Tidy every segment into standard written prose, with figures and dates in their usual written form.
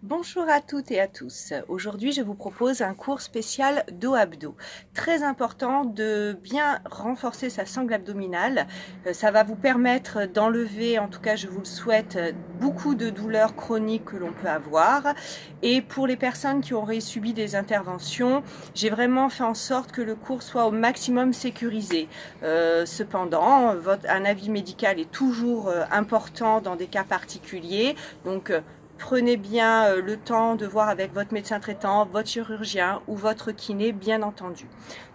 Bonjour à toutes et à tous. Aujourd'hui, je vous propose un cours spécial dos abdos. Très important de bien renforcer sa sangle abdominale. Ça va vous permettre d'enlever, en tout cas je vous le souhaite, beaucoup de douleurs chroniques que l'on peut avoir. Et pour les personnes qui auraient subi des interventions, j'ai vraiment fait en sorte que le cours soit au maximum sécurisé. Cependant, un avis médical est toujours important dans des cas particuliers. Donc, prenez bien le temps de voir avec votre médecin traitant, votre chirurgien ou votre kiné, bien entendu.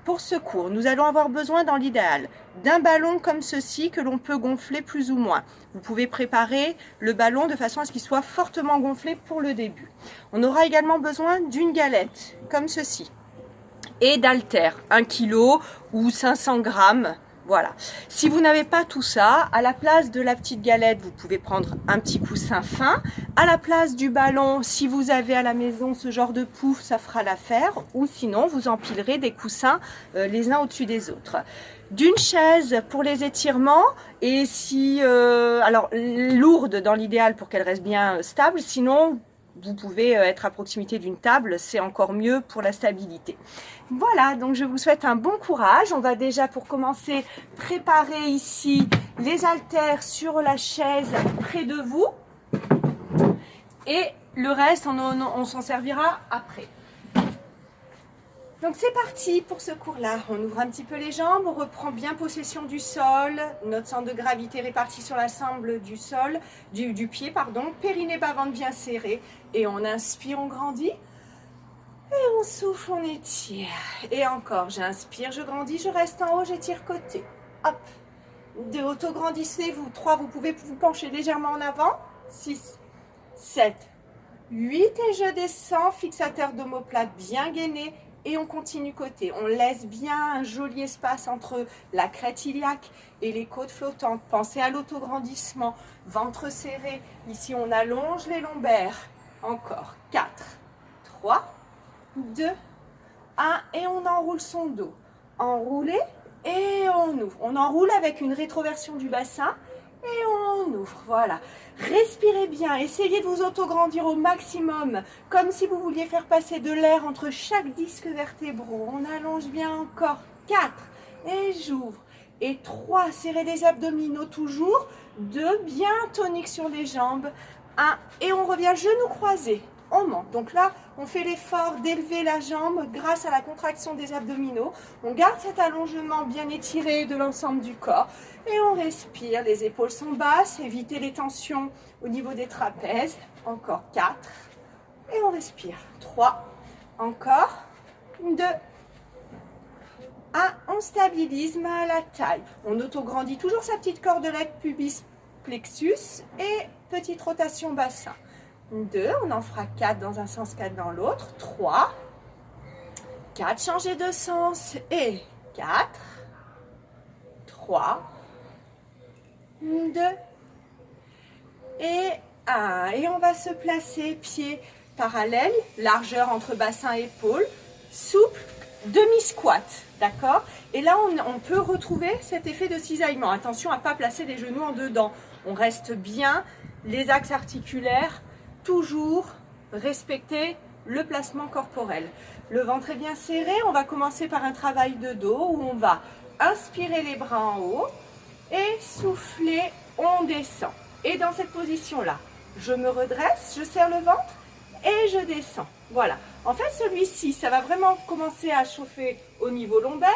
Pour ce cours, nous allons avoir besoin, dans l'idéal, d'un ballon comme ceci que l'on peut gonfler plus ou moins. Vous pouvez préparer le ballon de façon à ce qu'il soit fortement gonflé pour le début. On aura également besoin d'une galette, comme ceci, et d'haltères, 1 kg ou 500 grammes. Voilà. Si vous n'avez pas tout ça, à la place de la petite galette, vous pouvez prendre un petit coussin fin. À la place du ballon, si vous avez à la maison ce genre de pouf, ça fera l'affaire. Ou sinon, vous empilerez des coussins les uns au-dessus des autres. D'une chaise pour les étirements et si alors lourde dans l'idéal pour qu'elle reste bien stable. Sinon, vous pouvez être à proximité d'une table, c'est encore mieux pour la stabilité. Voilà, donc je vous souhaite un bon courage. On va déjà pour commencer préparer ici les haltères sur la chaise près de vous. Et le reste, on s'en servira après. Donc c'est parti pour ce cours-là. On ouvre un petit peu les jambes, on reprend bien possession du sol, notre centre de gravité réparti sur l'ensemble du sol, du pied, pardon, périnée bas-ventre bien serré. Et on inspire, on grandit. Et on souffle, on étire. Et encore, j'inspire, je grandis, je reste en haut, j'étire côté. Hop. 2, auto-grandissez-vous. 3, vous pouvez vous pencher légèrement en avant. 6, 7, 8 et je descends, fixateur d'omoplate bien gainé. Et on continue côté. On laisse bien un joli espace entre la crête iliaque et les côtes flottantes. Pensez à l'autograndissement. Ventre serré. Ici, on allonge les lombaires. Encore. 4, 3, 2, 1. Et on enroule son dos. Enroulé et on ouvre. On enroule avec une rétroversion du bassin. Et on ouvre, voilà. Respirez bien, essayez de vous autograndir au maximum, comme si vous vouliez faire passer de l'air entre chaque disque vertébraux. On allonge bien encore. 4, et j'ouvre. Et 3, serrez les abdominaux toujours. 2, bien tonique sur les jambes. 1, et on revient genoux croisés. On monte. Donc là, on fait l'effort d'élever la jambe grâce à la contraction des abdominaux. On garde cet allongement bien étiré de l'ensemble du corps. Et on respire. Les épaules sont basses. Évitez les tensions au niveau des trapèzes. Encore 4. Et on respire. 3. Encore. 2. 1. On stabilise, main à la taille. On autograndit toujours sa petite cordelette pubis plexus. Et petite rotation bassin. 2, on en fera 4 dans un sens, 4 dans l'autre. 3, 4, changer de sens. Et 4, 3, 2, et 1. Et on va se placer pieds parallèles, largeur entre bassin et épaule, souple, demi-squat. D'accord? Et là, on peut retrouver cet effet de cisaillement. Attention à ne pas placer les genoux en dedans. On reste bien les axes articulaires. Toujours respecter le placement corporel. Le ventre est bien serré. On va commencer par un travail de dos où on va inspirer les bras en haut et souffler, on descend. Et dans cette position-là, je me redresse, je serre le ventre et je descends. Voilà. En fait, celui-ci, ça va vraiment commencer à chauffer au niveau lombaire.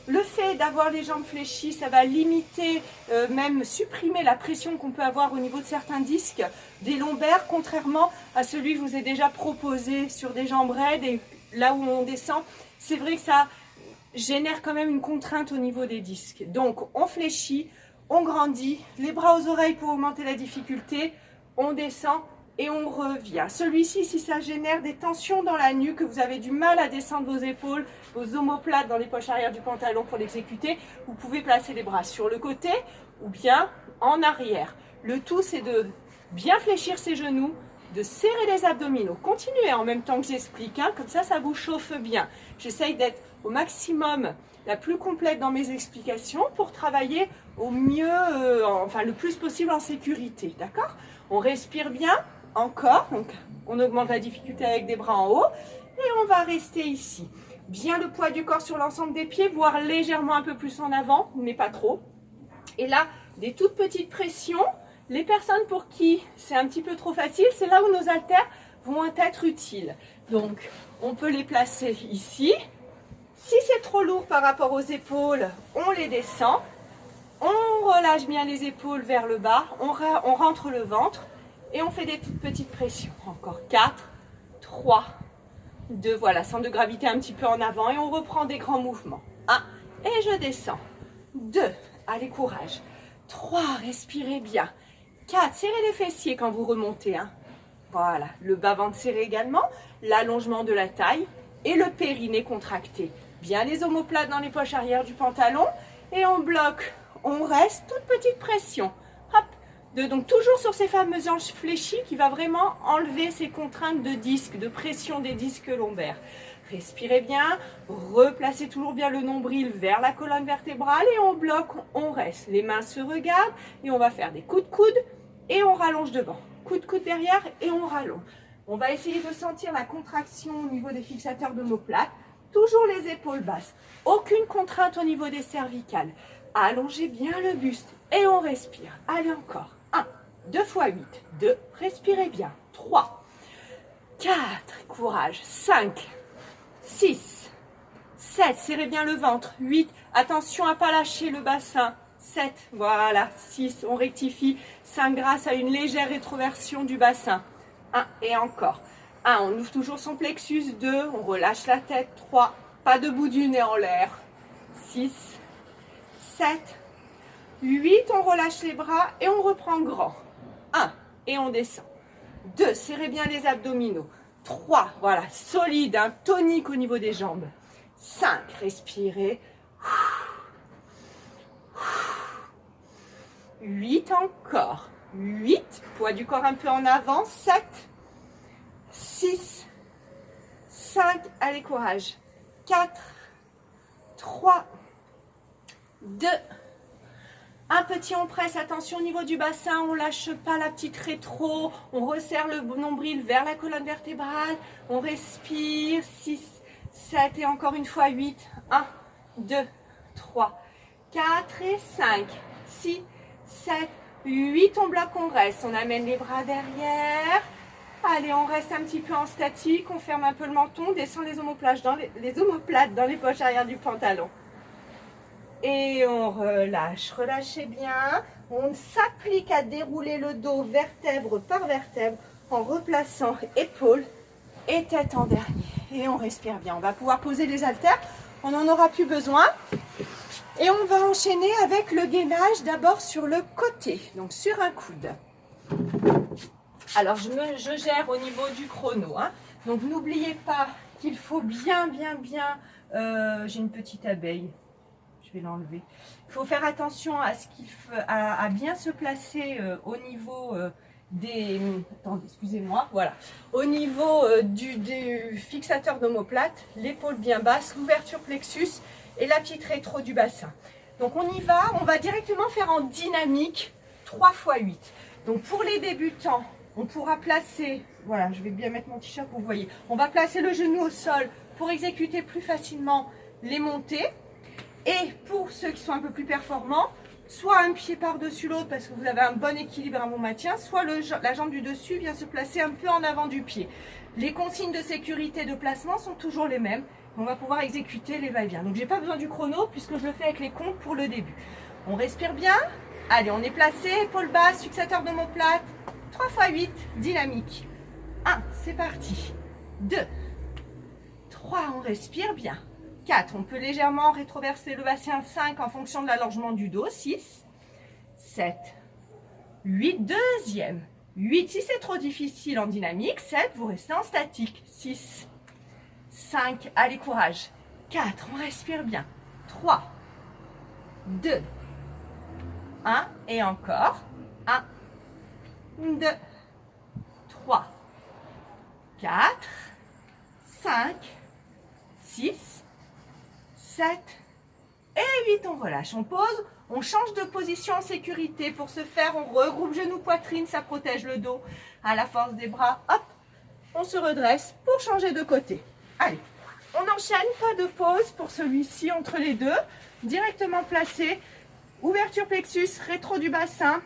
Le fait d'avoir les jambes fléchies, ça va limiter, même supprimer la pression qu'on peut avoir au niveau de certains disques des lombaires, contrairement à celui que je vous ai déjà proposé sur des jambes raides et là où on descend. C'est vrai que ça génère quand même une contrainte au niveau des disques. Donc, on fléchit, on grandit, les bras aux oreilles pour augmenter la difficulté, on descend et on revient. Celui-ci, si ça génère des tensions dans la nuque, que vous avez du mal à descendre vos épaules, vos omoplates dans les poches arrière du pantalon pour l'exécuter, vous pouvez placer les bras sur le côté ou bien en arrière. Le tout, c'est de bien fléchir ses genoux, de serrer les abdominaux. Continuez en même temps que j'explique, hein, comme ça vous chauffe bien. J'essaye d'être au maximum la plus complète dans mes explications pour travailler au mieux, enfin le plus possible en sécurité. D'accord? On respire bien. encore. Donc, on augmente la difficulté avec des bras en haut. Et on va rester ici. Bien le poids du corps sur l'ensemble des pieds, voire légèrement un peu plus en avant, mais pas trop. Et là, des toutes petites pressions. Les personnes pour qui c'est un petit peu trop facile, c'est là où nos haltères vont être utiles. Donc, on peut les placer ici. Si c'est trop lourd par rapport aux épaules, on les descend. On relâche bien les épaules vers le bas. On rentre le ventre. Et on fait des toutes petites pressions. Encore 4, 3, 2. Voilà, centre de gravité un petit peu en avant. Et on reprend des grands mouvements. 1. Et je descends. 2. Allez, courage. 3. Respirez bien. 4. Serrez les fessiers quand vous remontez. Voilà, le bas-ventre serré également, l'allongement de la taille et le périnée contracté. Bien les omoplates dans les poches arrière du pantalon et on bloque, on reste, toute petite pression. Hop, donc toujours sur ces fameuses hanches fléchies qui va vraiment enlever ces contraintes de disque, de pression des disques lombaires. Respirez bien, replacez toujours bien le nombril vers la colonne vertébrale et on bloque, on reste. Les mains se regardent et on va faire des coups de coude et on rallonge devant. Coup de coude derrière et on rallonge. On va essayer de sentir la contraction au niveau des fixateurs d'omoplate. Toujours les épaules basses. Aucune contrainte au niveau des cervicales. Allongez bien le buste et on respire. Allez encore. 1, 2 fois 8. 2, respirez bien. 3, 4, courage. 5, 6, 7, serrez bien le ventre. 8, attention à ne pas lâcher le bassin. 7, voilà, 6, on rectifie, 5 grâce à une légère rétroversion du bassin. 1 et encore. 1, on ouvre toujours son plexus. 2, on relâche la tête. 3, pas de bout du nez en l'air. 6, 7, 8, on relâche les bras et on reprend grand. 1 et on descend. 2, serrez bien les abdominaux. 3, voilà, solide, tonique au niveau des jambes. 5, respirez. 8 encore. 8, poids du corps un peu en avant. 7, 6, 5, allez courage. 4, 3, 2, un petit on presse, attention au niveau du bassin, on lâche pas la petite rétro, on resserre le nombril vers la colonne vertébrale, on respire. 6, 7 et encore une fois 8. 1, 2, 3, 4 et 5, 6, 7, 8, on bloque, on reste, on amène les bras derrière. Allez, on reste un petit peu en statique, on ferme un peu le menton, on descend les omoplates dans les poches arrière du pantalon. Et on relâche, relâchez bien. On s'applique à dérouler le dos vertèbre par vertèbre en replaçant épaules et tête en dernier. Et on respire bien. On va pouvoir poser les haltères, on n'en aura plus besoin. Et on va enchaîner avec le gainage d'abord sur le côté, donc sur un coude. Alors je gère au niveau du chrono. Donc n'oubliez pas qu'il faut bien, j'ai une petite abeille, je vais l'enlever. Il faut faire attention à ce à bien se placer au niveau des... Attendez, excusez-moi, voilà. Au niveau du fixateur d'omoplate, l'épaule bien basse, l'ouverture plexus et la petite rétro du bassin. Donc on y va, on va directement faire en dynamique 3 x 8. Donc pour les débutants, on pourra placer, voilà, je vais bien mettre mon t-shirt pour que vous voyez. On va placer le genou au sol pour exécuter plus facilement les montées. Et pour ceux qui sont un peu plus performants, soit un pied par-dessus l'autre parce que vous avez un bon équilibre, un bon maintien, soit la jambe du dessus vient se placer un peu en avant du pied. Les consignes de sécurité de placement sont toujours les mêmes. On va pouvoir exécuter les va-et-vient. Donc, je n'ai pas besoin du chrono puisque je le fais avec les comptes pour le début. On respire bien. Allez, on est placé, épaules basses, fixateur d'omoplate. 3 x 8, dynamique. 1, c'est parti. 2, 3, on respire bien. 4, on peut légèrement rétroverser le bassin. 5, en fonction de l'allongement du dos. 6, 7, 8, deuxième. 8, si c'est trop difficile en dynamique. 7, vous restez en statique. 6, 5, allez courage. 4, on respire bien. 3, 2, 1 et encore. 1, 2, 3, 4, 5, 6, 7 et 8. On relâche, on pose, On change de position en sécurité. Pour ce faire, on regroupe genou, poitrine, ça protège le dos. À la force des bras, hop, on se redresse pour changer de côté. Allez, on enchaîne, pas de pause pour celui-ci entre les deux. Directement placé, ouverture plexus, rétro du bassin.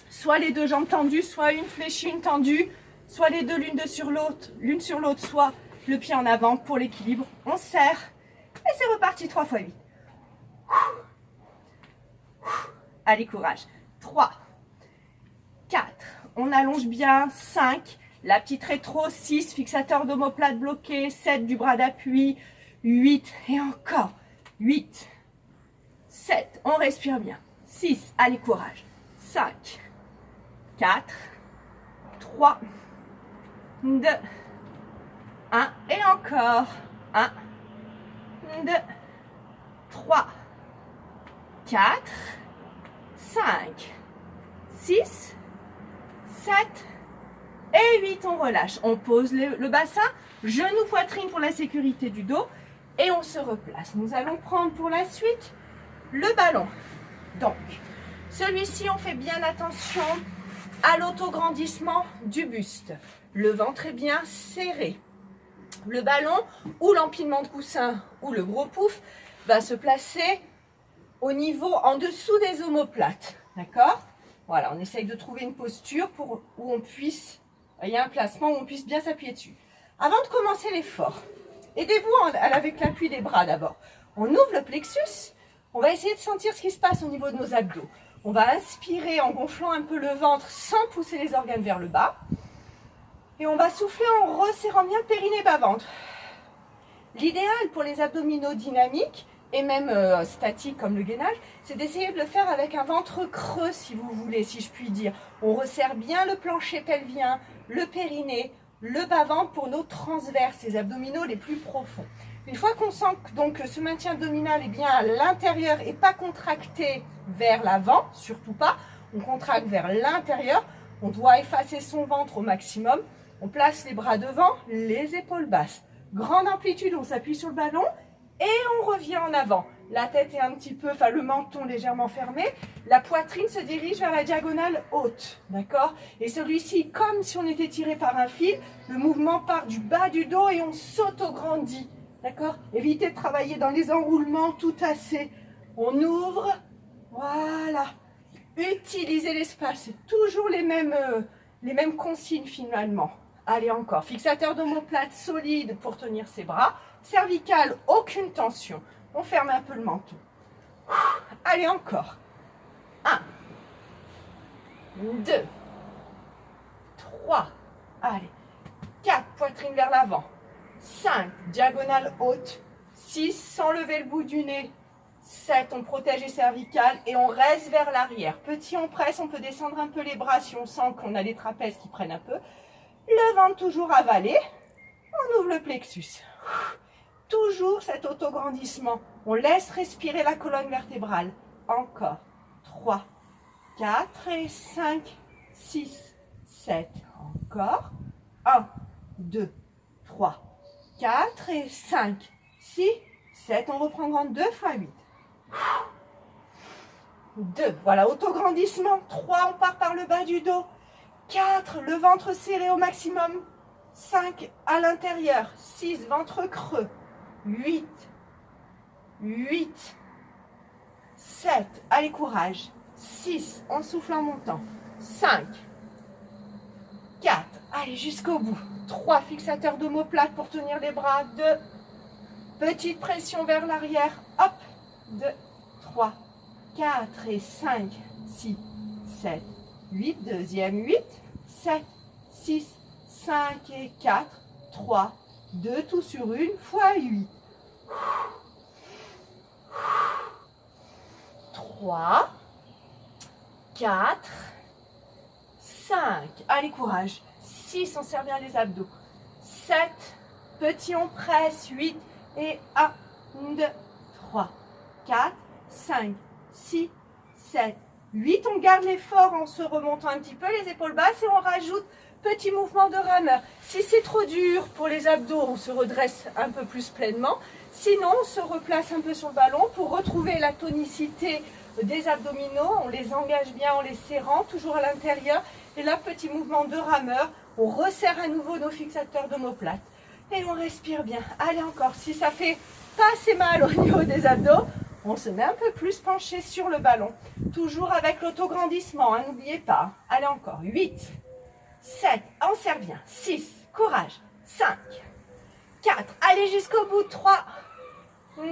Soit les deux jambes tendues, soit une fléchie, une tendue. Soit les deux l'une sur l'autre, soit le pied en avant pour l'équilibre. On serre et c'est reparti 3 fois 8. Allez, courage. 3, 4, on allonge bien, 5, la petite rétro, 6, fixateur d'omoplate bloqué, 7 du bras d'appui, 8 et encore, 8, 7, on respire bien, 6, allez, courage, 5, 4, 3, 2, 1 et encore, 1, 2, 3, 4, 5, 6, 7 et 8, on relâche. On pose le bassin, genou, poitrine pour la sécurité du dos et on se replace. Nous allons prendre pour la suite le ballon. Donc, celui-ci, on fait bien attention à l'autograndissement du buste. Le ventre est bien serré. Le ballon ou l'empilement de coussin ou le gros pouf va se placer au niveau en dessous des omoplates. D'accord? Voilà, on essaye de trouver une posture où on puisse, il y a un placement où on puisse bien s'appuyer dessus. Avant de commencer l'effort, aidez-vous avec l'appui des bras d'abord. On ouvre le plexus, on va essayer de sentir ce qui se passe au niveau de nos abdos. On va inspirer en gonflant un peu le ventre sans pousser les organes vers le bas. Et on va souffler en resserrant bien le périnée bas-ventre. L'idéal pour les abdominaux dynamiques, et même statique comme le gainage, c'est d'essayer de le faire avec un ventre creux si vous voulez, si je puis dire. On resserre bien le plancher pelvien, le périnée, le bas-ventre pour nos transverses, les abdominaux les plus profonds. Une fois qu'on sent donc que ce maintien abdominal est bien à l'intérieur et pas contracté vers l'avant, surtout pas, on contracte vers l'intérieur, on doit effacer son ventre au maximum. On place les bras devant, les épaules basses. Grande amplitude, on s'appuie sur le ballon. Et on revient en avant. La tête est un petit peu, le menton légèrement fermé. La poitrine se dirige vers la diagonale haute. D'accord? Et celui-ci, comme si on était tiré par un fil, le mouvement part du bas du dos et on s'auto-grandit. D'accord? Évitez de travailler dans les enroulements tout assez. On ouvre. Voilà. Utilisez l'espace. C'est toujours les mêmes consignes finalement. Allez encore. Fixateur d'omoplate solide pour tenir ses bras. Cervicale, aucune tension. On ferme un peu le menton. Allez, encore. 1, 2, 3, allez. 4, poitrine vers l'avant. 5, diagonale haute. 6, sans lever le bout du nez. 7, on protège les cervicales et on reste vers l'arrière. Petit, on presse, on peut descendre un peu les bras si on sent qu'on a les trapèzes qui prennent un peu. Le ventre toujours avalé. On ouvre le plexus. Toujours cet autograndissement. On laisse respirer la colonne vertébrale. Encore. 3, 4 et 5, 6, 7. Encore. 1, 2, 3, 4 et 5, 6, 7. On reprend grand 2 fois 8. 2. Voilà, autograndissement. 3, on part par le bas du dos. 4, le ventre serré au maximum. 5, à l'intérieur. 6, ventre creux. 8, 7, allez, courage. 6, on souffle en montant. 5, 4, allez, jusqu'au bout. 3, fixateur d'omoplate pour tenir les bras. 2, petite pression vers l'arrière. Hop, 2, 3, 4 et 5, 6, 7, 8. Deuxième, 8, 7, 6, 5 et 4, 3, 2, tout sur une fois 8. 3, 4, 5. Allez, courage. 6, on serre bien les abdos. 7, petit, on presse. 8 et 1, 2, 3, 4, 5, 6, 7, 8. On garde l'effort en se remontant un petit peu les épaules basses et on rajoute petit mouvement de rameur. Si c'est trop dur pour les abdos, on se redresse un peu plus pleinement. Sinon, on se replace un peu sur le ballon pour retrouver la tonicité des abdominaux, on les engage bien en les serrant, toujours à l'intérieur. Et là, petit mouvement de rameur, on resserre à nouveau nos fixateurs d'omoplate. Et on respire bien. Allez encore, si ça fait pas assez mal au niveau des abdos, on se met un peu plus penché sur le ballon. Toujours avec l'autograndissement, hein, n'oubliez pas. Allez encore, 8, 7, on serre bien, 6, courage, 5, 4, allez jusqu'au bout, 3, 2,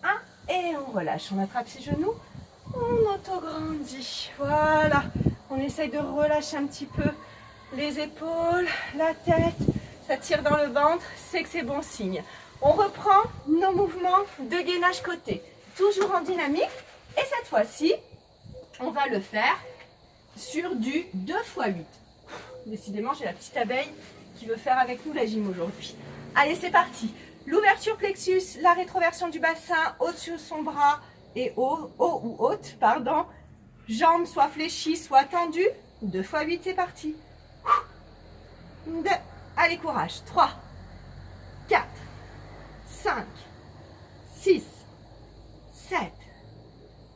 1, et on relâche. On attrape ses genoux, on autograndit. Voilà, on essaye de relâcher un petit peu les épaules, la tête, ça tire dans le ventre, c'est que c'est bon signe. On reprend nos mouvements de gainage côté, toujours en dynamique. Et cette fois-ci, on va le faire sur du 2 x 8. Décidément, j'ai la petite abeille qui veut faire avec nous la gym aujourd'hui. Allez, c'est parti. L'ouverture plexus, la rétroversion du bassin, au-dessus de son bras et haut ou haute, pardon. Jambes soit fléchies, soit tendues. 2 x 8, c'est parti. 2. Allez, courage. 3, 4, 5, 6, 7,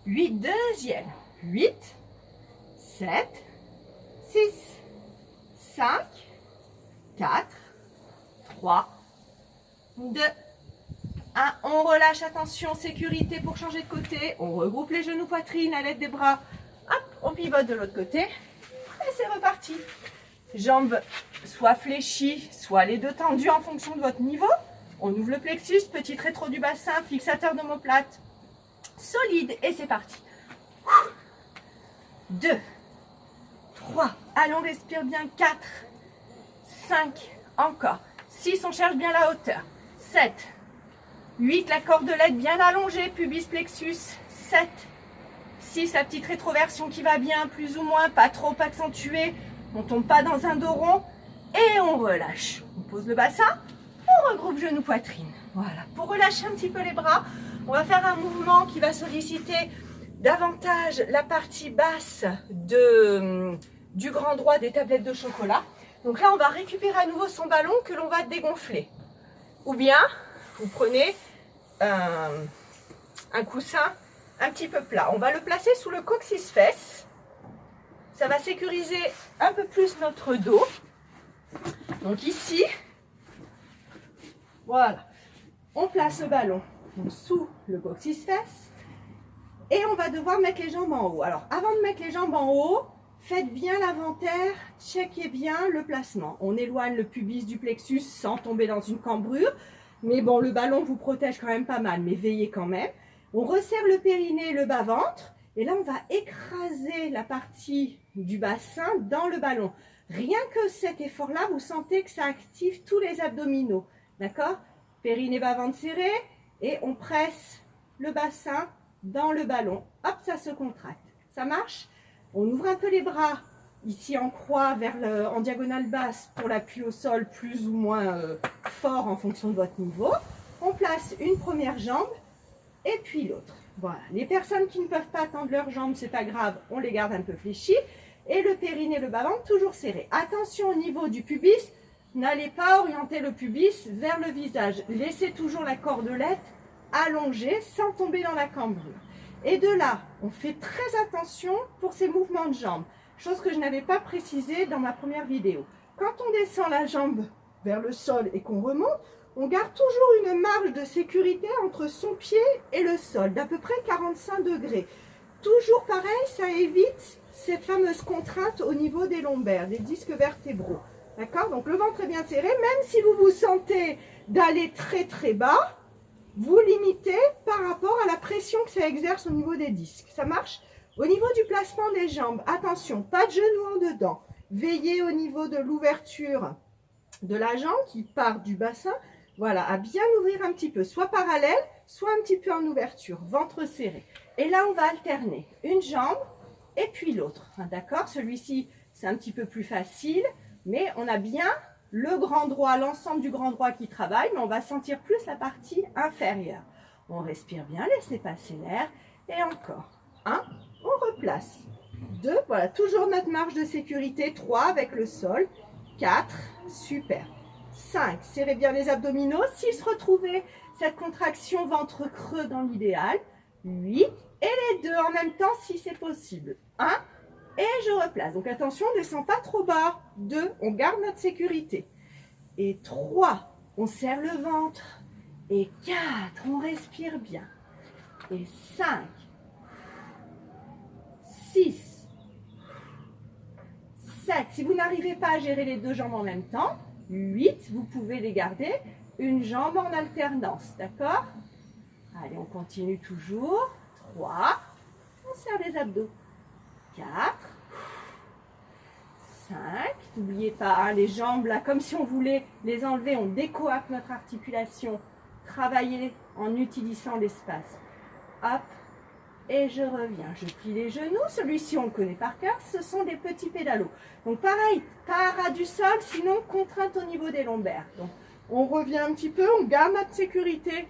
8, deuxième, 8, 7, 6, 5, 4, 3, 2, 1. On relâche, attention, sécurité pour changer de côté. On regroupe les genoux, poitrine à l'aide des bras. Hop, on pivote de l'autre côté. Et c'est reparti. Jambes soit fléchies, soit les deux tendues en fonction de votre niveau. On ouvre le plexus, petite rétro du bassin, fixateur d'omoplate. Solide, et c'est parti. 2, 3, allez, on respire bien. 4, 5, encore. 6, on cherche bien la hauteur. 7, 8, la cordelette bien allongée, pubis plexus. 7, 6, la petite rétroversion qui va bien, plus ou moins, pas trop accentuée. On ne tombe pas dans un dos rond. Et on relâche. On pose le bassin, on regroupe genoux, poitrine. Voilà. Pour relâcher un petit peu les bras, on va faire un mouvement qui va solliciter davantage la partie basse du grand droit des tablettes de chocolat. Donc là, on va récupérer à nouveau son ballon que l'on va dégonfler. Ou bien, vous prenez un coussin un petit peu plat. On va le placer sous le coccyx-fesse. Ça va sécuriser un peu plus notre dos. Donc ici, voilà, on place le ballon sous le coccyx-fesse et on va devoir mettre les jambes en haut. Alors, avant de mettre les jambes en haut, faites bien l'inventaire, checkez bien le placement. On éloigne le pubis du plexus sans tomber dans une cambrure. Mais bon, le ballon vous protège quand même pas mal, mais veillez quand même. On resserre le périnée et le bas-ventre. Et là, on va écraser la partie du bassin dans le ballon. Rien que cet effort-là, vous sentez que ça active tous les abdominaux. D'accord? Périnée, bas-ventre serré. Et on presse le bassin dans le ballon. Hop, ça se contracte. Ça marche? On ouvre un peu les bras, ici en croix, en diagonale basse, pour l'appui au sol, plus ou moins fort en fonction de votre niveau. On place une première jambe et puis l'autre. Voilà. Les personnes qui ne peuvent pas tendre leurs jambes, c'est pas grave, on les garde un peu fléchies. Et le périnée, le bas-ventre, toujours serré. Attention au niveau du pubis, n'allez pas orienter le pubis vers le visage. Laissez toujours la cordelette allongée sans tomber dans la cambrure. Et de là, on fait très attention pour ces mouvements de jambes. Chose que je n'avais pas précisé dans ma première vidéo. Quand on descend la jambe vers le sol et qu'on remonte, on garde toujours une marge de sécurité entre son pied et le sol, d'à peu près 45 degrés. Toujours pareil, ça évite cette fameuse contrainte au niveau des lombaires, des disques vertébraux. D'accord? Donc le ventre est bien serré, même si vous vous sentez d'aller très très bas, vous limitez par rapport à la pression que ça exerce au niveau des disques. Ça marche? Au niveau du placement des jambes, attention, pas de genoux en dedans. Veillez au niveau de l'ouverture de la jambe qui part du bassin. Voilà, à bien ouvrir un petit peu, soit parallèle, soit un petit peu en ouverture, ventre serré. Et là, on va alterner une jambe et puis l'autre. D'accord? Celui-ci, c'est un petit peu plus facile, mais on a bien le grand droit, l'ensemble du grand droit qui travaille, mais on va sentir plus la partie inférieure. On respire bien, laissez passer l'air. Et encore. 1, on replace. 2, voilà, toujours notre marge de sécurité. 3 avec le sol. 4, super. 5, serrez bien les abdominaux. 6, retrouvez cette contraction ventre creux dans l'idéal. 8, et les deux en même temps si c'est possible. 1, et je replace. Donc attention, on ne descend pas trop bas. 2, on garde notre sécurité. Et 3, on serre le ventre. Et 4, on respire bien. Et 5, 6, 7. Si vous n'arrivez pas à gérer les deux jambes en même temps, 8, vous pouvez les garder une jambe en alternance. D'accord? Allez, on continue toujours. 3, on serre les abdos. 4, 5, n'oubliez pas, hein, les jambes là, comme si on voulait les enlever, on décoacte notre articulation. Travailler en utilisant l'espace. Hop, et je reviens. Je plie les genoux. Celui-ci, on le connaît par cœur. Ce sont des petits pédalos. Donc pareil, pas à ras du sol, sinon contrainte au niveau des lombaires. Donc on revient un petit peu, on garde notre sécurité.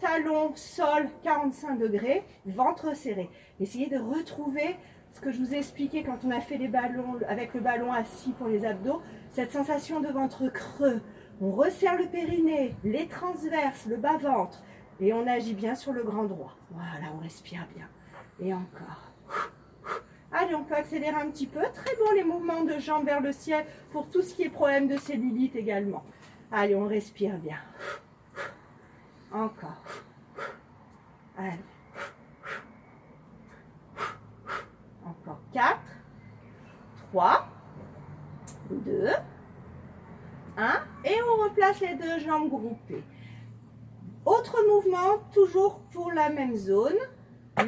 Talon, sol, 45 degrés, ventre serré. Essayez de retrouver ce que je vous ai expliqué quand on a fait les ballons, avec le ballon assis pour les abdos, cette sensation de ventre creux. On resserre le périnée, les transverses, le bas-ventre. Et on agit bien sur le grand droit. Voilà, on respire bien. Et encore. Allez, on peut accélérer un petit peu. Très bon les mouvements de jambes vers le ciel pour tout ce qui est problème de cellulite également. Allez, on respire bien. Encore. Allez. Encore 4, 3, 2, 1. Et on replace les deux jambes groupées. Autre mouvement, toujours pour la même zone.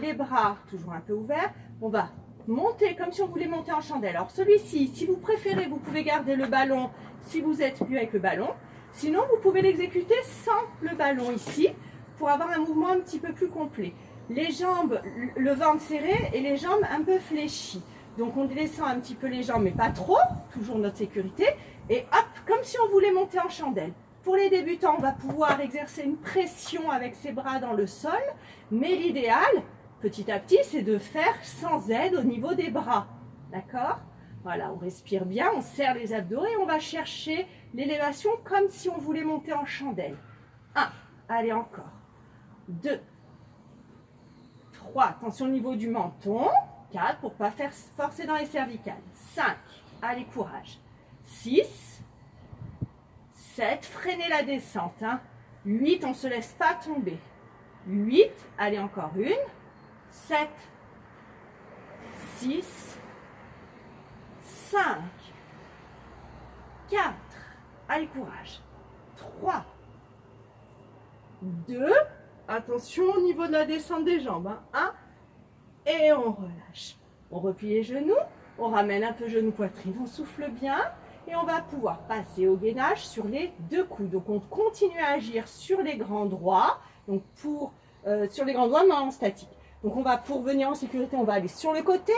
Les bras toujours un peu ouverts. On va monter comme si on voulait monter en chandelle. Alors celui-ci, si vous préférez, vous pouvez garder le ballon si vous êtes mieux avec le ballon. Sinon, vous pouvez l'exécuter sans le ballon ici pour avoir un mouvement un petit peu plus complet. Les jambes, le ventre serré et les jambes un peu fléchies. Donc on descend un petit peu les jambes, mais pas trop, toujours notre sécurité. Et hop, comme si on voulait monter en chandelle. Pour les débutants, on va pouvoir exercer une pression avec ses bras dans le sol. Mais l'idéal, petit à petit, c'est de faire sans aide au niveau des bras. D'accord? Voilà, on respire bien, on serre les abdos et on va chercher l'élévation comme si on voulait monter en chandelle. 1, allez encore. 2, 3, attention au niveau du menton. 4, pour ne pas faire forcer dans les cervicales. 5, allez, courage. 6, 7, freinez la descente. 8, on ne se laisse pas tomber. 8, allez, encore une. 7, 6, 5, 4, allez, courage. 3, 2, attention au niveau de la descente des jambes. 1, et on relâche. On replie les genoux, on ramène un peu genou poitrine, on souffle bien et on va pouvoir passer au gainage sur les deux coudes. Donc on continue à agir sur les grands droits, donc sur les grands droits mais en statique. Donc on va, pour venir en sécurité, on va aller sur le côté,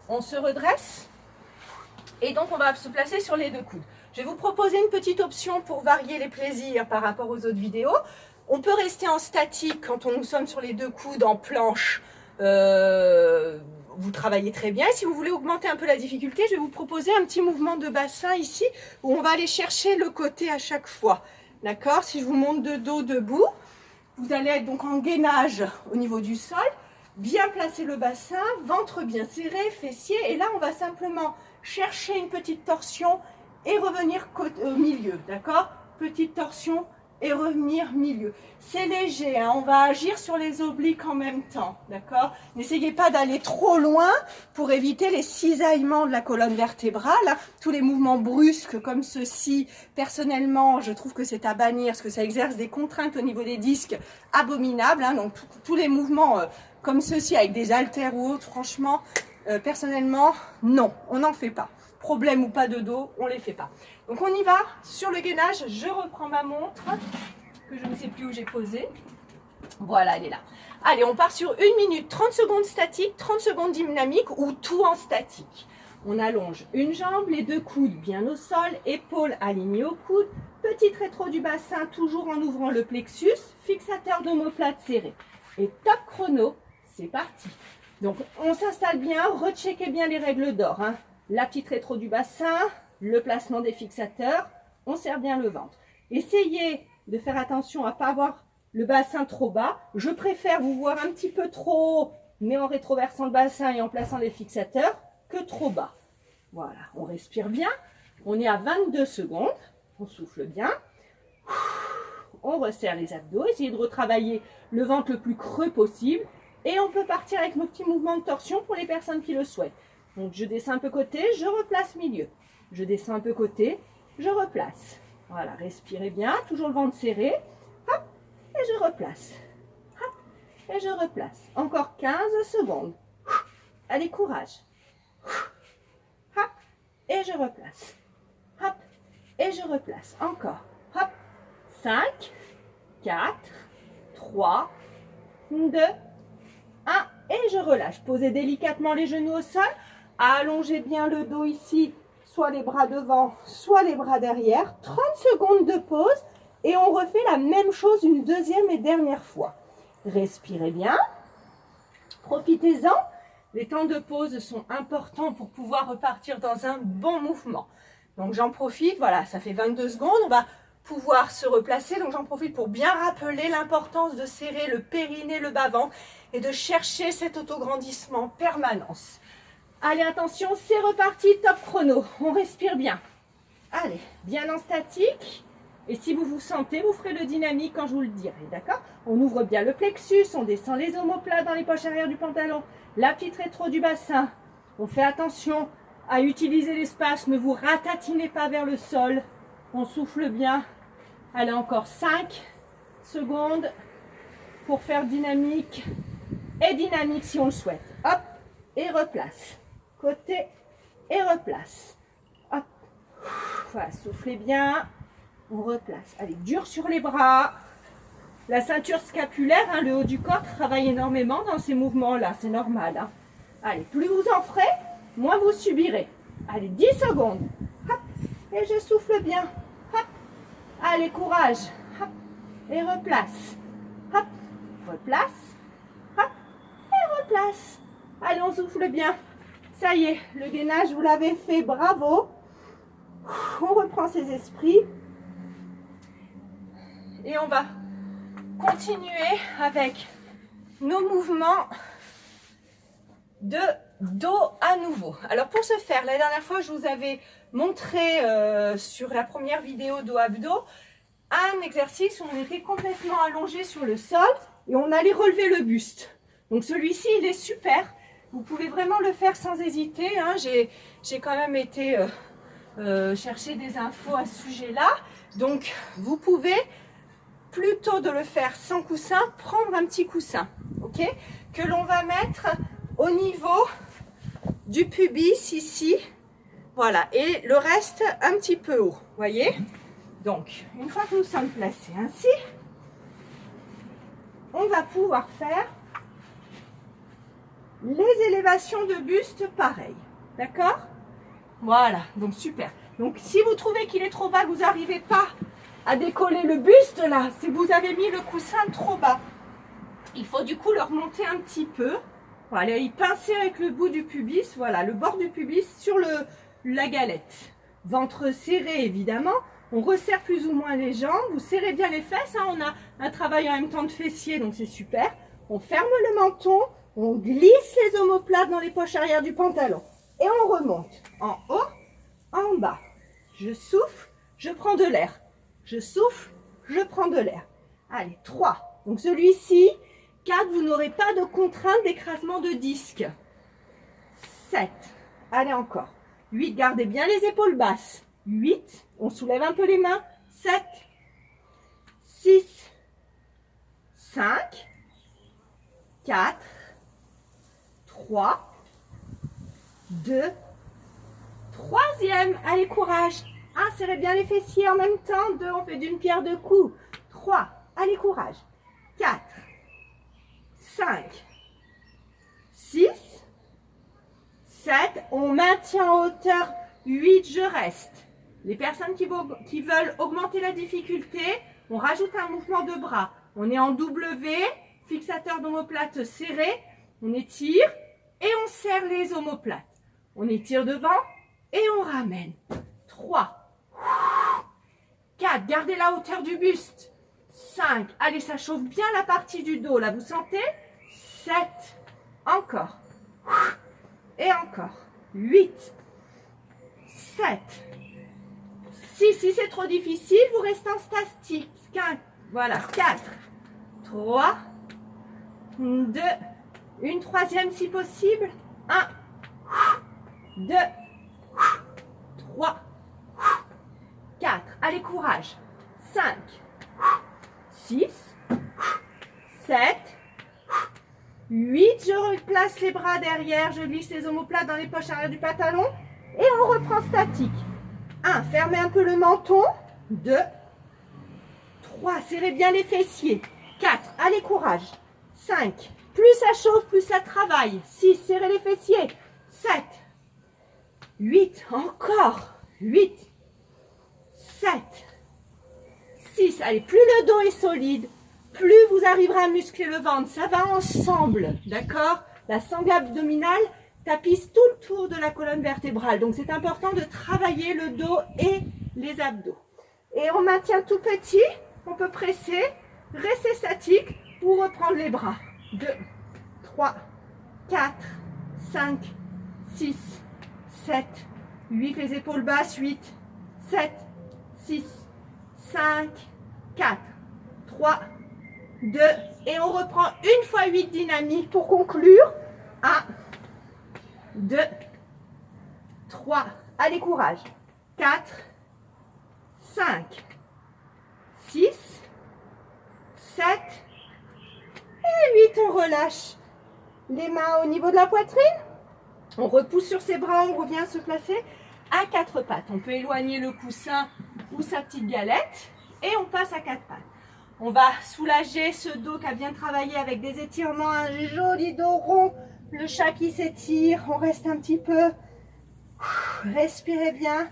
on se redresse et donc on va se placer sur les deux coudes. Je vais vous proposer une petite option pour varier les plaisirs par rapport aux autres vidéos. On peut rester en statique quand nous sommes sur les deux coudes en planche. Vous travaillez très bien. Et si vous voulez augmenter un peu la difficulté, je vais vous proposer un petit mouvement de bassin ici où on va aller chercher le côté à chaque fois. D'accord? Si je vous monte de dos debout, vous allez être donc en gainage au niveau du sol, bien placer le bassin, ventre bien serré, fessier, et là on va simplement chercher une petite torsion et revenir au milieu. D'accord? Petite torsion et revenir milieu. C'est léger, hein, on va agir sur les obliques en même temps, d'accord? N'essayez pas d'aller trop loin pour éviter les cisaillements de la colonne vertébrale. Tous les mouvements brusques comme ceci, personnellement, je trouve que c'est à bannir parce que ça exerce des contraintes au niveau des disques abominables. Hein, donc tous les mouvements comme ceci avec des haltères ou autres, franchement, personnellement, non, on n'en fait pas. Problème ou pas de dos, on ne les fait pas. Donc on y va sur le gainage, je reprends ma montre, que je ne sais plus où j'ai posée. Voilà, elle est là. Allez, on part sur 1 minute, 30 secondes statique, 30 secondes dynamique ou tout en statique. On allonge une jambe, les deux coudes bien au sol, épaules alignées au coude, petit rétro du bassin, toujours en ouvrant le plexus, fixateur d'omoplate serré. Et top chrono, c'est parti. Donc on s'installe bien, recheckez bien les règles d'or. Hein. La petite rétro du bassin, le placement des fixateurs, on serre bien le ventre. Essayez de faire attention à ne pas avoir le bassin trop bas. Je préfère vous voir un petit peu trop mais en rétroversant le bassin et en plaçant les fixateurs que trop bas. Voilà, on respire bien. On est à 22 secondes. On souffle bien. On resserre les abdos. Essayez de retravailler le ventre le plus creux possible. Et on peut partir avec nos petits mouvements de torsion pour les personnes qui le souhaitent. Donc, je descends un peu côté, je replace milieu. Je descends un peu côté, je replace. Voilà, respirez bien. Toujours le ventre serré. Hop, et je replace. Hop, et je replace. Encore 15 secondes. Allez, courage. Hop, et je replace. Hop, et je replace. Encore. Hop, 5, 4, 3, 2, 1. Et je relâche. Posez délicatement les genoux au sol. Allongez bien le dos ici. Soit les bras devant, soit les bras derrière. 30 secondes de pause. Et on refait la même chose une deuxième et dernière fois. Respirez bien. Profitez-en. Les temps de pause sont importants pour pouvoir repartir dans un bon mouvement. Donc j'en profite, voilà, ça fait 22 secondes, on va pouvoir se replacer. Donc j'en profite pour bien rappeler l'importance de serrer le périnée, le bas-ventre et de chercher cet autograndissement en permanence. Allez, attention, c'est reparti, top chrono. On respire bien. Allez, bien en statique. Et si vous vous sentez, vous ferez le dynamique quand je vous le dirai, d'accord? On ouvre bien le plexus, on descend les omoplates dans les poches arrière du pantalon, la petite rétro du bassin. On fait attention à utiliser l'espace, ne vous ratatinez pas vers le sol. On souffle bien. Allez, encore 5 secondes pour faire dynamique et dynamique si on le souhaite. Hop, et replace. Côté et replace. Hop, voilà, soufflez bien. On replace. Allez, dur sur les bras. La ceinture scapulaire, hein, le haut du corps travaille énormément dans ces mouvements-là. C'est normal. Hein. Allez, plus vous en ferez, moins vous subirez. Allez, 10 secondes. Hop, et je souffle bien. Hop. Allez, courage. Hop, et replace. Hop, replace. Hop, et replace. Allez, on souffle bien. Ça y est, le gainage, vous l'avez fait. Bravo. On reprend ses esprits. Et on va continuer avec nos mouvements de dos à nouveau. Alors pour ce faire, la dernière fois, je vous avais montré sur la première vidéo dos abdos un exercice où on était complètement allongé sur le sol et on allait relever le buste. Donc celui-ci, il est super. Vous pouvez vraiment le faire sans hésiter. Hein. J'ai quand même été chercher des infos à ce sujet-là. Donc vous pouvez, plutôt de le faire sans coussin, prendre un petit coussin, ok, que l'on va mettre au niveau du pubis ici, voilà, et le reste un petit peu haut, voyez. Donc, une fois que nous sommes placés ainsi, on va pouvoir faire les élévations de buste pareil, d'accord? Voilà, donc super. Donc, si vous trouvez qu'il est trop bas, que vous n'arrivez pas à décoller le buste là, c'est que vous avez mis le coussin trop bas. Il faut du coup le remonter un petit peu. Voilà, y pincer avec le bout du pubis, voilà, le bord du pubis sur la galette. Ventre serré évidemment. On resserre plus ou moins les jambes. Vous serrez bien les fesses. Hein, on a un travail en même temps de fessier, donc c'est super. On ferme le menton. On glisse les omoplates dans les poches arrière du pantalon. Et on remonte en haut, en bas. Je souffle, je prends de l'air. Je souffle, je prends de l'air. Allez, 3. Donc celui-ci, 4, vous n'aurez pas de contrainte d'écrasement de disque. 7. Allez, encore. 8, gardez bien les épaules basses. 8, on soulève un peu les mains. 7, 6, 5, 4, 3, 2, troisième. Allez, courage. 1, serrez bien les fessiers en même temps. 2, on fait d'une pierre deux coups. 3, allez, courage. 4, 5, 6, 7, on maintient en hauteur. 8, je reste. Les personnes qui veulent augmenter la difficulté, on rajoute un mouvement de bras. On est en W, fixateur d'omoplate serré. On étire et on serre les omoplates. On étire devant et on ramène. 3, 4, gardez la hauteur du buste. 5, allez, ça chauffe bien la partie du dos, là, vous sentez? 7, Encore. Et encore. 8, 7, 6. Si c'est trop difficile, vous restez en statique. 5, voilà, 4, 3, 2, une troisième si possible. 1, 2, 3, 4. Allez, courage. 5, 6, 7, 8. Je replace les bras derrière. Je glisse les omoplates dans les poches arrière du pantalon. Et on reprend statique. 1. Fermez un peu le menton. 2, 3. Serrez bien les fessiers. 4. Allez, courage. 5. Plus ça chauffe, plus ça travaille. 6. Serrez les fessiers. 7. 8. Encore. 8. 7. 6. Allez, plus le dos est solide, plus vous arriverez à muscler le ventre. Ça va ensemble, d'accord? La sangle abdominale tapisse tout le tour de la colonne vertébrale. Donc, c'est important de travailler le dos et les abdos. Et on maintient tout petit. On peut presser, rester statique ou reprendre les bras. 2, 3, 4, 5, 6, 7, 8. Les épaules basses. 8, 7, 6, 5, 4, 3, 2. Et on reprend une fois 8 dynamiques pour conclure. 1, 2, 3. Allez, courage. 4, 5, 6, 7 et 8. On relâche les mains au niveau de la poitrine. On repousse sur ses bras, on revient se placer à 4 pattes. On peut éloigner le coussin ou sa petite galette et on passe à 4 pattes. On va soulager ce dos qui a bien travaillé avec des étirements, un joli dos rond, le chat qui s'étire. On reste un petit peu. Respirez bien.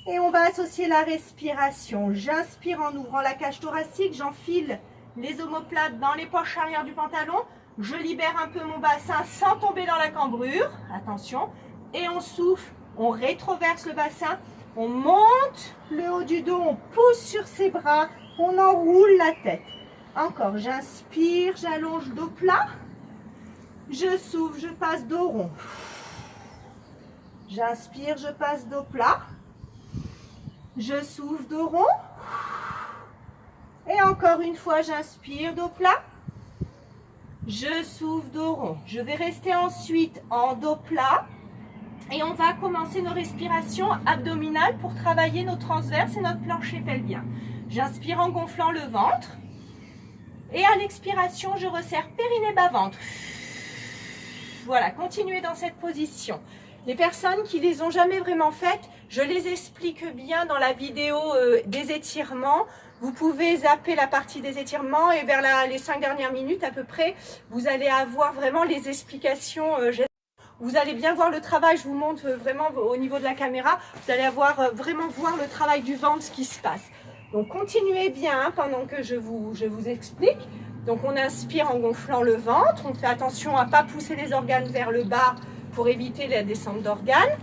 Et on va associer la respiration. J'inspire en ouvrant la cage thoracique, j'enfile les omoplates dans les poches arrière du pantalon. Je libère un peu mon bassin sans tomber dans la cambrure. Attention. Et on souffle, on rétroverse le bassin, on monte le haut du dos, on pousse sur ses bras, on enroule la tête. Encore, j'inspire, j'allonge dos plat. Je souffle, je passe dos rond. J'inspire, je passe dos plat. Je souffle, dos rond. Et encore une fois, j'inspire, dos plat. Je souffle, dos rond. Je vais rester ensuite en dos plat. Et on va commencer nos respirations abdominales pour travailler nos transverses et notre plancher pelvien. J'inspire en gonflant le ventre. Et à l'expiration, je resserre périnée bas-ventre. Voilà, continuez dans cette position. Les personnes qui ne les ont jamais vraiment faites, je les explique bien dans la vidéo des étirements. Vous pouvez zapper la partie des étirements et vers les 5 dernières minutes à peu près, vous allez avoir vraiment les explications. Vous allez bien voir le travail, je vous montre vraiment au niveau de la caméra. Vous allez vraiment voir le travail du ventre, ce qui se passe. Donc continuez bien pendant que je vous explique. Donc on inspire en gonflant le ventre, on fait attention à ne pas pousser les organes vers le bas pour éviter la descente d'organes.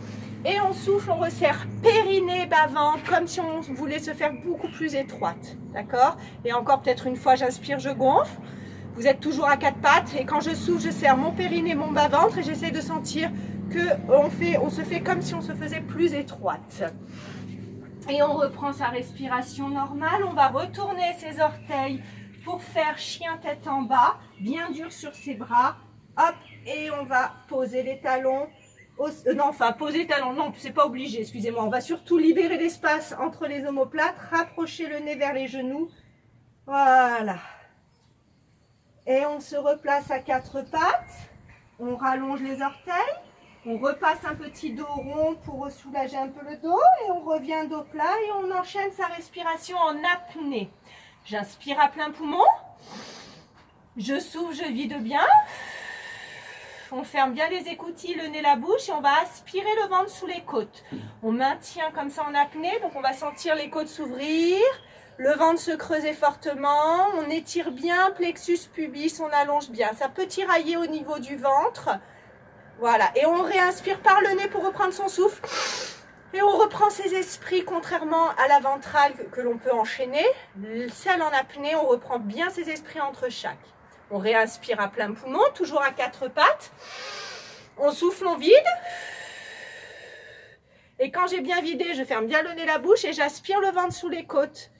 Et on souffle, on resserre périnée, bas-ventre, comme si on voulait se faire beaucoup plus étroite. D'accord? Et encore peut-être une fois, j'inspire, je gonfle. Vous êtes toujours à 4 pattes. Et quand je souffle, je serre mon périnée, mon bas-ventre. Et j'essaie de sentir qu'on se fait comme si on se faisait plus étroite. Et on reprend sa respiration normale. On va retourner ses orteils pour faire chien tête en bas. Bien dur sur ses bras. Hop, et on va poser les talons. Poser les talons, non, c'est pas obligé, excusez-moi. On va surtout libérer l'espace entre les omoplates, rapprocher le nez vers les genoux. Voilà. Et on se replace à 4 pattes. On rallonge les orteils. On repasse un petit dos rond pour soulager un peu le dos. Et on revient dos plat et on enchaîne sa respiration en apnée. J'inspire à plein poumon. Je souffle, je vide bien. On ferme bien les écoutilles, le nez, la bouche et on va aspirer le ventre sous les côtes. On maintient comme ça en apnée, donc on va sentir les côtes s'ouvrir, le ventre se creuser fortement, on étire bien, plexus pubis, on allonge bien. Ça peut tirailler au niveau du ventre. Voilà, et on réinspire par le nez pour reprendre son souffle. Et on reprend ses esprits, contrairement à la ventrale que l'on peut enchaîner. Celle en apnée, on reprend bien ses esprits entre chaque. On réinspire à plein poumon, toujours à quatre pattes. On souffle, on vide. Et quand j'ai bien vidé, je ferme bien le nez, la bouche et j'aspire le ventre sous les côtes.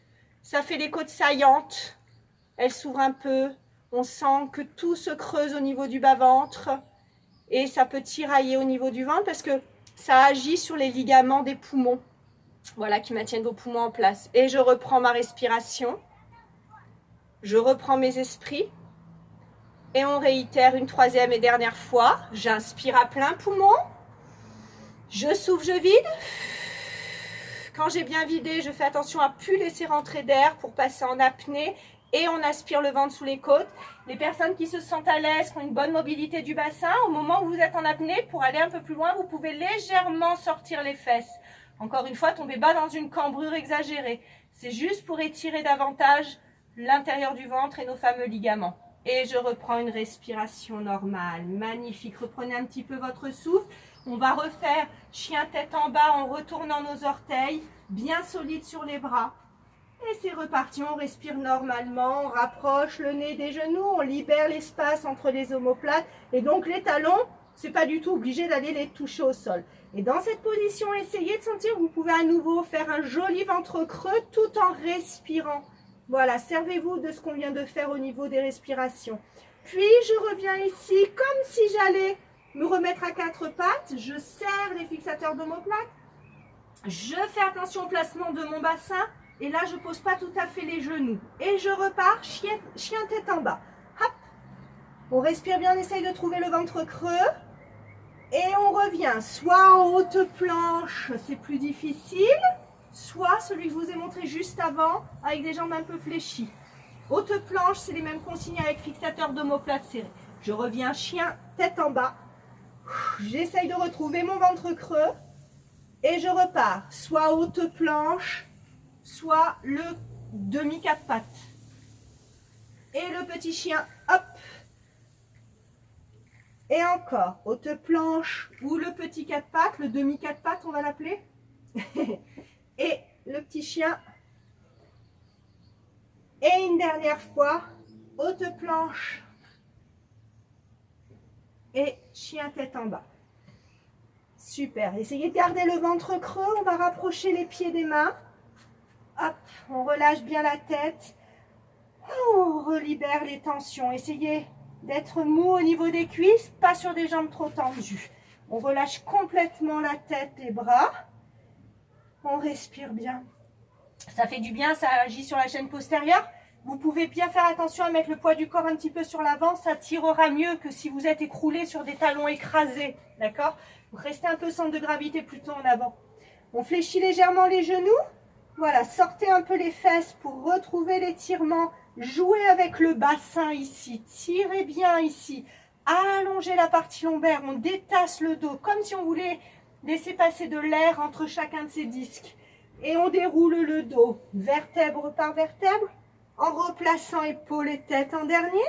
Ça fait les côtes saillantes. Elles s'ouvrent un peu. On sent que tout se creuse au niveau du bas-ventre. Et ça peut tirailler au niveau du ventre parce que ça agit sur les ligaments des poumons. Voilà, qui maintiennent vos poumons en place. Et je reprends ma respiration. Je reprends mes esprits. Et on réitère une troisième et dernière fois. J'inspire à plein poumon. Je souffle, je vide. Quand j'ai bien vidé, je fais attention à ne plus laisser rentrer d'air pour passer en apnée. Et on aspire le ventre sous les côtes. Les personnes qui se sentent à l'aise, qui ont une bonne mobilité du bassin, au moment où vous êtes en apnée, pour aller un peu plus loin, vous pouvez légèrement sortir les fesses. Encore une fois, tombez pas dans une cambrure exagérée. C'est juste pour étirer davantage l'intérieur du ventre et nos fameux ligaments. Et je reprends une respiration normale. Magnifique. Reprenez un petit peu votre souffle. On va refaire chien tête en bas en retournant nos orteils, bien solides sur les bras. Et c'est reparti, on respire normalement, on rapproche le nez des genoux, on libère l'espace entre les omoplates. Et donc les talons, c'est pas du tout obligé d'aller les toucher au sol. Et dans cette position, essayez de sentir, vous pouvez à nouveau faire un joli ventre creux tout en respirant. Voilà, servez-vous de ce qu'on vient de faire au niveau des respirations. Puis je reviens ici comme si j'allais me remettre à quatre pattes. Je serre les fixateurs d'omoplate. Je fais attention au placement de mon bassin. Et là, je ne pose pas tout à fait les genoux. Et je repars, chien tête en bas. Hop. On respire bien, on essaye de trouver le ventre creux. Et on revient soit en haute planche, c'est plus difficile, soit celui que je vous ai montré juste avant, avec des jambes un peu fléchies. Haute planche, c'est les mêmes consignes avec fixateur d'omoplate serré. Je reviens chien tête en bas. J'essaye de retrouver mon ventre creux. Et je repars, soit haute planche, soit le demi quatre pattes. Et le petit chien, hop. Et encore, haute planche ou le petit quatre pattes, le demi quatre pattes, on va l'appeler. Et le petit chien. Et une dernière fois, haute planche et chien tête en bas. Super, essayez de garder le ventre creux, on va rapprocher les pieds des mains. Hop, on relâche bien la tête. On relibère les tensions. Essayez d'être mou au niveau des cuisses, pas sur des jambes trop tendues. On relâche complètement la tête, les bras. On respire bien. Ça fait du bien, ça agit sur la chaîne postérieure. Vous pouvez bien faire attention à mettre le poids du corps un petit peu sur l'avant. Ça tirera mieux que si vous êtes écroulé sur des talons écrasés. D'accord? Vous restez un peu centre de gravité plutôt en avant. On fléchit légèrement les genoux. Voilà, sortez un peu les fesses pour retrouver l'étirement. Jouez avec le bassin ici. Tirez bien ici. Allongez la partie lombaire. On détasse le dos comme si on voulait laisser passer de l'air entre chacun de ces disques. Et on déroule le dos, vertèbre par vertèbre, en replaçant épaules et tête en dernier.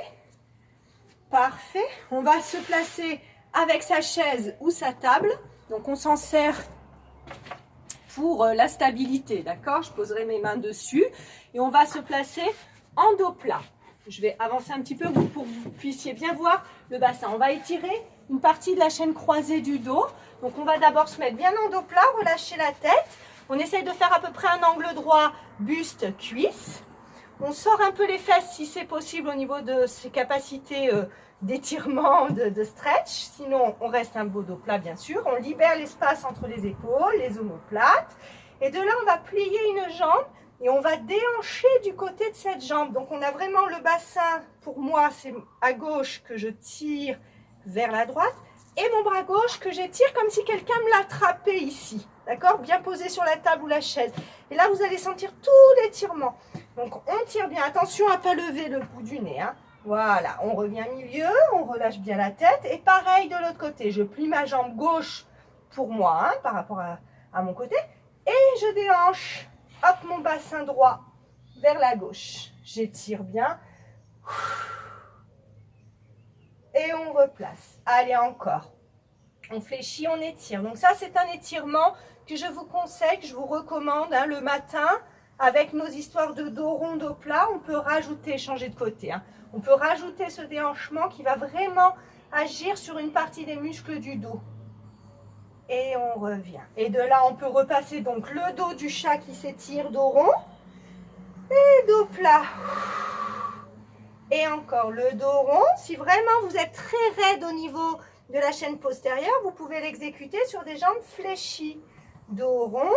Parfait. On va se placer avec sa chaise ou sa table. Donc on s'en sert pour la stabilité, d'accord? Je poserai mes mains dessus et on va se placer en dos plat. Je vais avancer un petit peu pour que vous puissiez bien voir le bassin. On va étirer une partie de la chaîne croisée du dos. Donc on va d'abord se mettre bien en dos plat, relâcher la tête. On essaye de faire à peu près un angle droit, buste, cuisse. On sort un peu les fesses si c'est possible au niveau de ses capacités d'étirement, de stretch. Sinon, on reste un beau dos plat, bien sûr. On libère l'espace entre les épaules, les omoplates. Et de là, on va plier une jambe et on va déhancher du côté de cette jambe. Donc, on a vraiment le bassin, pour moi, c'est à gauche que je tire vers la droite. Et mon bras gauche que j'étire comme si quelqu'un me l'attrapait ici. D'accord? Bien posé sur la table ou la chaise. Et là, vous allez sentir tout l'étirement. Donc, on tire bien. Attention à ne pas lever le bout du nez. Hein. Voilà, on revient milieu, on relâche bien la tête. Et pareil de l'autre côté. Je plie ma jambe gauche pour moi, hein, par rapport à mon côté. Et je déhanche. Hop, mon bassin droit vers la gauche. J'étire bien. Et on replace. Allez, encore. On fléchit, on étire. Donc ça, c'est un étirement que je vous conseille, que je vous recommande hein, le matin avec nos histoires de dos rond, dos plat, on peut rajouter, changer de côté, hein. On peut rajouter ce déhanchement qui va vraiment agir sur une partie des muscles du dos. Et on revient. Et de là, on peut repasser donc le dos du chat qui s'étire, dos rond. Et dos plat. Et encore le dos rond. Si vraiment vous êtes très raide au niveau de la chaîne postérieure, vous pouvez l'exécuter sur des jambes fléchies. Dos rond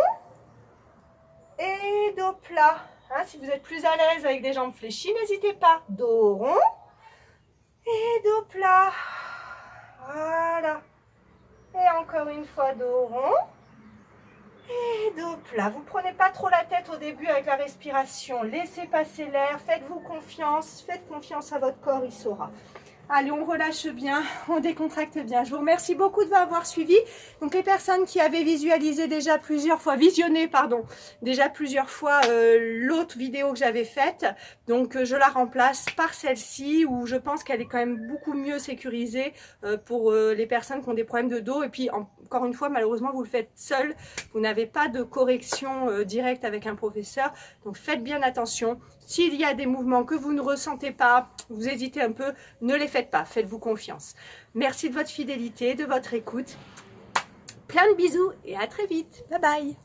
et dos plat. Hein, si vous êtes plus à l'aise avec des jambes fléchies, n'hésitez pas. Dos rond et dos plat. Voilà. Et encore une fois, dos rond et dos plat. Vous ne prenez pas trop la tête au début avec la respiration. Laissez passer l'air, faites-vous confiance. Faites confiance à votre corps, il saura. Allez, on relâche bien, on décontracte bien. Je vous remercie beaucoup de m'avoir suivi. Donc les personnes qui avaient visualisé déjà plusieurs fois, déjà plusieurs fois l'autre vidéo que j'avais faite, donc je la remplace par celle-ci où je pense qu'elle est quand même beaucoup mieux sécurisée pour les personnes qui ont des problèmes de dos. Et puis encore une fois, malheureusement, vous le faites seul. Vous n'avez pas de correction directe avec un professeur. Donc faites bien attention. S'il y a des mouvements que vous ne ressentez pas, vous hésitez un peu, ne les faites pas, faites-vous confiance. Merci de votre fidélité, de votre écoute. Plein de bisous et à très vite. Bye bye.